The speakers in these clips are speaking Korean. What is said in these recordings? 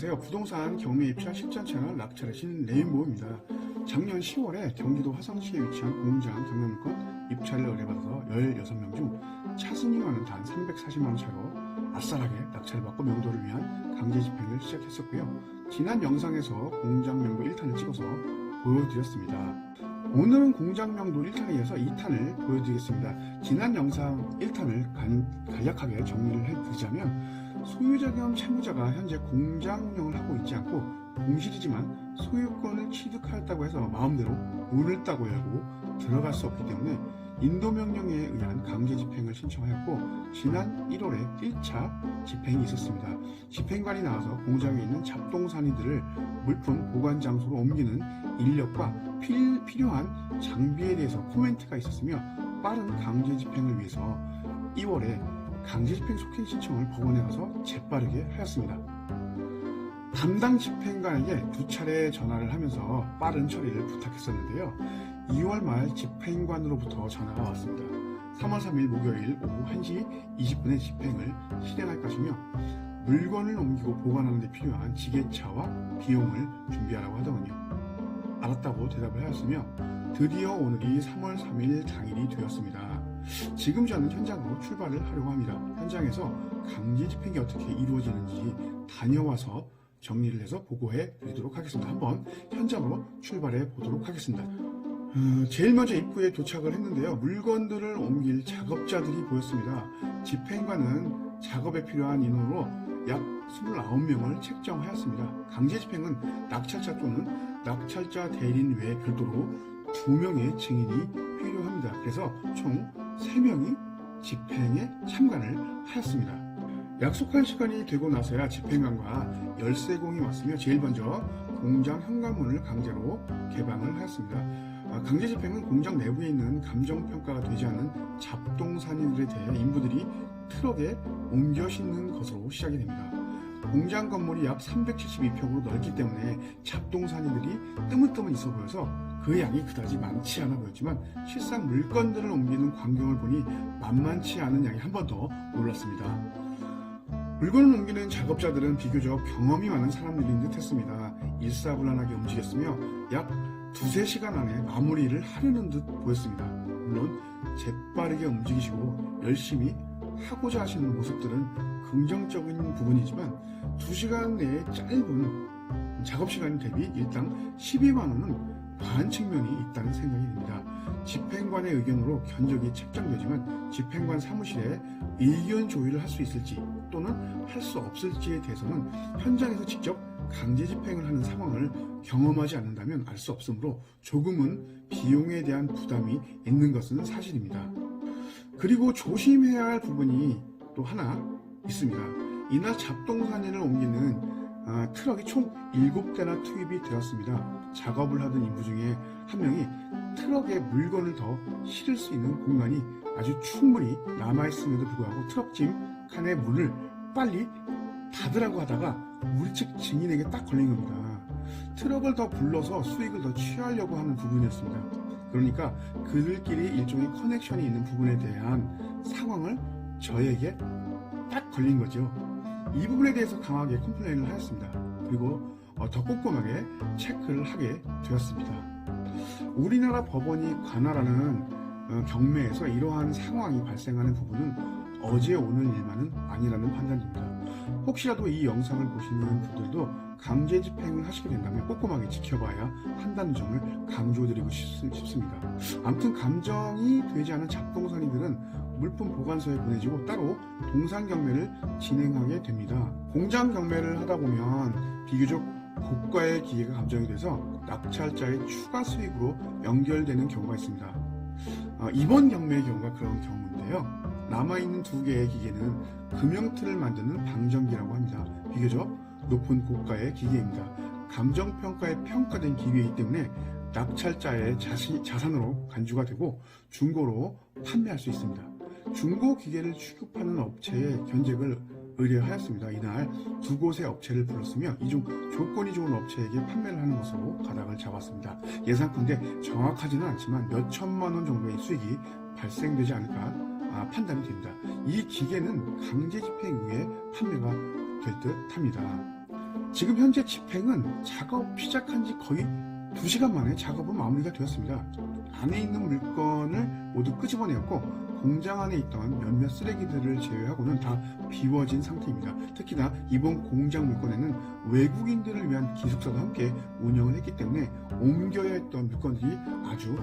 안녕하세요. 부동산 경매 입찰 실전 채널 낙찰의 레인보우입니다. 작년 10월에 경기도 화성시에 위치한 공장 경매물건 입찰을 의뢰받아서 16명 중 차순위와는 단 340만원 차로 아싸하게 낙찰을 받고 명도를 위한 강제 집행을 시작했었고요. 지난 영상에서 공장 명도 1탄을 찍어서 보여드렸습니다. 오늘은 공장 명도 1탄에 이어서 2탄을 보여드리겠습니다. 지난 영상 1탄을 간략하게 정리를 해드리자면 소유자 겸 채무자가 현재 공장 운영을 하고 있지 않고 공실이지만 소유권을 취득하였다고 해서 마음대로 문을 따고 열고 들어갈 수 없기 때문에 인도명령에 의한 강제 집행을 신청하였고 지난 1월에 1차 집행이 있었습니다. 집행관이 나와서 공장에 있는 잡동사니들을 물품 보관 장소로 옮기는 인력과 필요한 장비에 대해서 코멘트가 있었으며 빠른 강제 집행을 위해서 2월에 강제집행 속행 신청을 법원에 가서 재빠르게 하였습니다. 담당 집행관에게 2차례 전화를 하면서 빠른 처리를 부탁했었는데요. 2월 말 집행관으로부터 전화가 왔습니다. 3월 3일 목요일 오후 1시 20분에 집행을 실행할 것이며 물건을 옮기고 보관하는 데 필요한 지게차와 비용을 준비하라고 하더군요. 알았다고 대답을 하였으며 드디어 오늘이 3월 3일 당일이 되었습니다. 지금 저는 현장으로 출발을 하려고 합니다. 현장에서 강제 집행이 어떻게 이루어지는지 다녀와서 정리를 해서 보고해 드리도록 하겠습니다. 한번 현장으로 출발해 보도록 하겠습니다. 제일 먼저 입구에 도착을 했는데요. 물건들을 옮길 작업자들이 보였습니다. 집행관은 작업에 필요한 인원으로 약 29명을 책정하였습니다. 강제 집행은 낙찰자 또는 낙찰자 대리인 외에 별도로 2명의 증인이 필요합니다. 그래서 총 3명이 집행에 참관을 하였습니다. 약속한 시간이 되고 나서야 집행관과 열쇠공이 왔으며 제일 먼저 공장 현관문을 강제로 개방을 하였습니다. 강제 집행은 공장 내부에 있는 감정평가가 되지 않은 잡동사니들에 대해 인부들이 트럭에 옮겨 싣는 것으로 시작이 됩니다. 공장 건물이 약 372평으로 넓기 때문에 잡동사니들이 뜨문뜨문 있어 보여서 그 양이 그다지 많지 않아 보였지만 실상 물건들을 옮기는 광경을 보니 만만치 않은 양이 한 번 더 놀랐습니다. 물건을 옮기는 작업자들은 비교적 경험이 많은 사람들인 듯 했습니다. 일사불란하게 움직였으며 약 2~3시간 안에 마무리를 하려는 듯 보였습니다. 물론 재빠르게 움직이시고 열심히 하고자 하시는 모습들은 긍정적인 부분이지만 2시간 내에 짧은 작업시간 대비 일당 12만원은 과한 측면이 있다는 생각이 듭니다. 집행관의 의견으로 견적이 책정되지만 집행관 사무실에 의견 조율을 할 수 있을지 또는 할 수 없을지에 대해서는 현장에서 직접 강제 집행을 하는 상황을 경험하지 않는다면 알 수 없으므로 조금은 비용에 대한 부담이 있는 것은 사실입니다. 그리고 조심해야 할 부분이 또 하나 있습니다. 이날 잡동사니를 옮기는 트럭이 총 7대나 투입이 되었습니다. 작업을 하던 인부 중에 한 명이 트럭에 물건을 더 실을 수 있는 공간이 아주 충분히 남아있음에도 불구하고 트럭짐 칸의 문을 빨리 닫으라고 하다가 우리 측 증인에게 딱 걸린 겁니다. 트럭을 더 불러서 수익을 더 취하려고 하는 부분이었습니다. 그러니까 그들끼리 일종의 커넥션이 있는 부분에 대한 상황을 저에게 딱 걸린 거죠. 이 부분에 대해서 강하게 컴플레인을 하였습니다. 그리고 더 꼼꼼하게 체크를 하게 되었습니다. 우리나라 법원이 관할하는 경매에서 이러한 상황이 발생하는 부분은 어제 오늘 일만은 아니라는 판단입니다. 혹시라도 이 영상을 보시는 분들도 강제 집행을 하시게 된다면 꼼꼼하게 지켜봐야 한다는 점을 강조드리고 싶습니다. 아무튼 감정이 되지 않은 잡동사니들은 물품 보관소에 보내지고 따로 동산 경매를 진행하게 됩니다. 공장 경매를 하다 보면 비교적 고가의 기계가 감정이 돼서 낙찰자의 추가 수익으로 연결되는 경우가 있습니다. 이번 경매의 경우가 그런 경우인데요. 남아있는 2개의 기계는 금형틀을 만드는 방정기라고 합니다. 비교적 높은 고가의 기계입니다. 감정평가에 평가된 기계이기 때문에 낙찰자의 자산으로 간주가 되고 중고로 판매할 수 있습니다. 중고 기계를 취급하는 업체에 견적을 의뢰하였습니다. 이날 2곳의 업체를 불렀으며 이 중 조건이 좋은 업체에게 판매를 하는 것으로 가닥을 잡았습니다. 예상컨대 정확하지는 않지만 몇 천만 원 정도의 수익이 발생되지 않을까 판단이 됩니다. 이 기계는 강제 집행 후에 판매가 될 듯 합니다. 지금 현재 집행은 작업 시작한 지 거의 2시간 만에 작업은 마무리가 되었습니다. 안에 있는 물건을 모두 끄집어내었고 공장 안에 있던 몇몇 쓰레기들을 제외하고는 다 비워진 상태입니다. 특히나 이번 공장 물건에는 외국인들을 위한 기숙사도 함께 운영을 했기 때문에 옮겨야 했던 물건들이 아주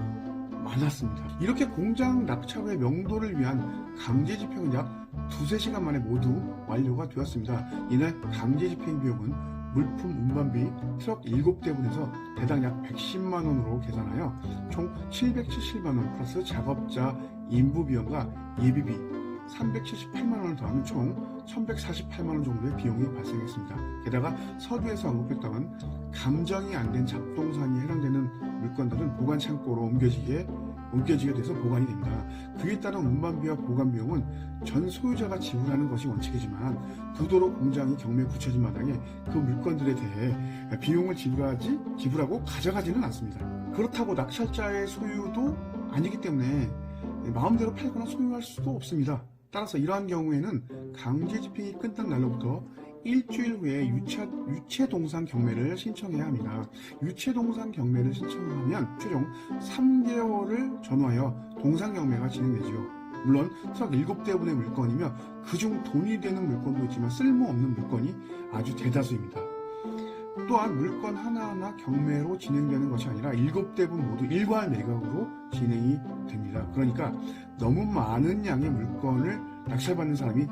많았습니다. 이렇게 공장 낙차 후의 명도를 위한 강제 집행은 약 2~3시간 만에 모두 완료가 되었습니다. 이날 강제 집행 비용은 물품 운반비 트럭 7대분에서 대당 약 110만원으로 계산하여 총 770만원 플러스 작업자 인부비용과 예비비 378만원을 더하면 총 1148만원 정도의 비용이 발생했습니다. 게다가 서두에서 언급했던 감정이 안 된 잡동사니에 해당되는 물건들은 보관 창고로 옮겨지게 돼서 보관이 됩니다. 그에 따른 운반비와 보관 비용은 전 소유자가 지불하는 것이 원칙이지만 부도로 공장이 경매에 붙여진 마당에 그 물건들에 대해 비용을 지불하고 가져가지는 않습니다. 그렇다고 낙찰자의 소유도 아니기 때문에 마음대로 팔거나 소유할 수도 없습니다. 따라서 이러한 경우에는 강제 집행이 끝난 날로부터 일주일 후에 유체동산 경매를 신청해야 합니다. 유체동산 경매를 신청하면 최종 3개월을 전후하여 동산 경매가 진행되지요. 물론 트럭 7대분의 물건이며 그중 돈이 되는 물건도 있지만 쓸모없는 물건이 아주 대다수입니다. 또한 물건 하나하나 경매로 진행되는 것이 아니라 7대분 모두 일괄 매각으로 진행이 됩니다. 그러니까 너무 많은 양의 물건을 낙찰받는 사람이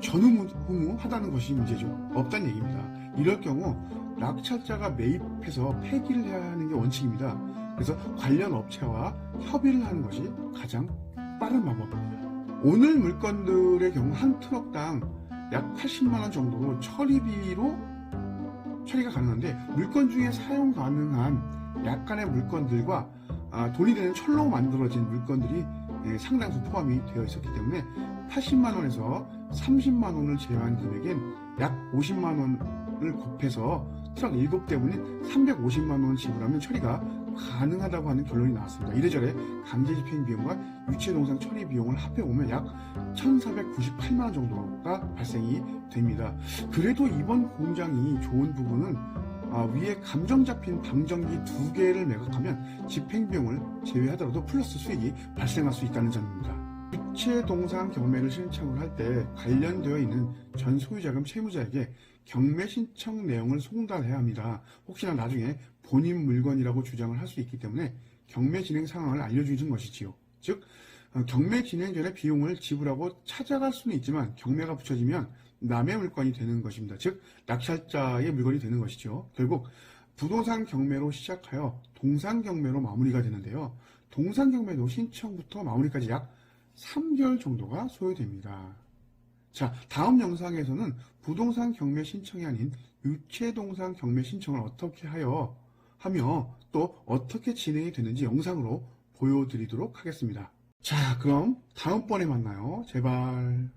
전후무하다는 것이 문제죠. 없다는 얘기입니다. 이럴 경우 낙찰자가 매입해서 폐기를 해야 하는 게 원칙입니다. 그래서 관련 업체와 협의를 하는 것이 가장 빠른 방법입니다. 오늘 물건들의 경우 한 트럭당 약 80만원 정도로 처리비로 처리가 가능한데 물건 중에 사용 가능한 약간의 물건들과 돈이 되는 철로 만들어진 물건들이 상당수 포함이 되어 있었기 때문에 80만원에서 30만원을 제외한 금액엔 약 50만원을 곱해서 트럭 7대분인 350만원을 지불하면 처리가 가능하다고 하는 결론이 나왔습니다. 이래저래 강제 집행 비용과 유체동산 처리 비용을 합해보면 약 1,498만원 정도가 발생이 됩니다. 그래도 이번 공장이 좋은 부분은 위에 감정 잡힌 방정기 2개를 매각하면 집행비용을 제외하더라도 플러스 수익이 발생할 수 있다는 점입니다. 유체동산 경매를 신청을 할 때 관련되어 있는 전 소유자금 채무자에게 경매 신청 내용을 송달해야 합니다. 혹시나 나중에 본인 물건이라고 주장을 할 수 있기 때문에 경매 진행 상황을 알려주는 것이지요. 즉 경매 진행 전에 비용을 지불하고 찾아갈 수는 있지만 경매가 붙여지면 남의 물건이 되는 것입니다. 즉 낙찰자의 물건이 되는 것이죠. 결국 부동산 경매로 시작하여 동산 경매로 마무리가 되는데요. 동산 경매도 신청부터 마무리까지 약 3개월 정도가 소요됩니다. 자, 다음 영상에서는 부동산 경매 신청이 아닌 유체동산 경매 신청을 어떻게 하며 또 어떻게 진행이 되는지 영상으로 보여드리도록 하겠습니다. 자, 그럼 다음번에 만나요. 제발.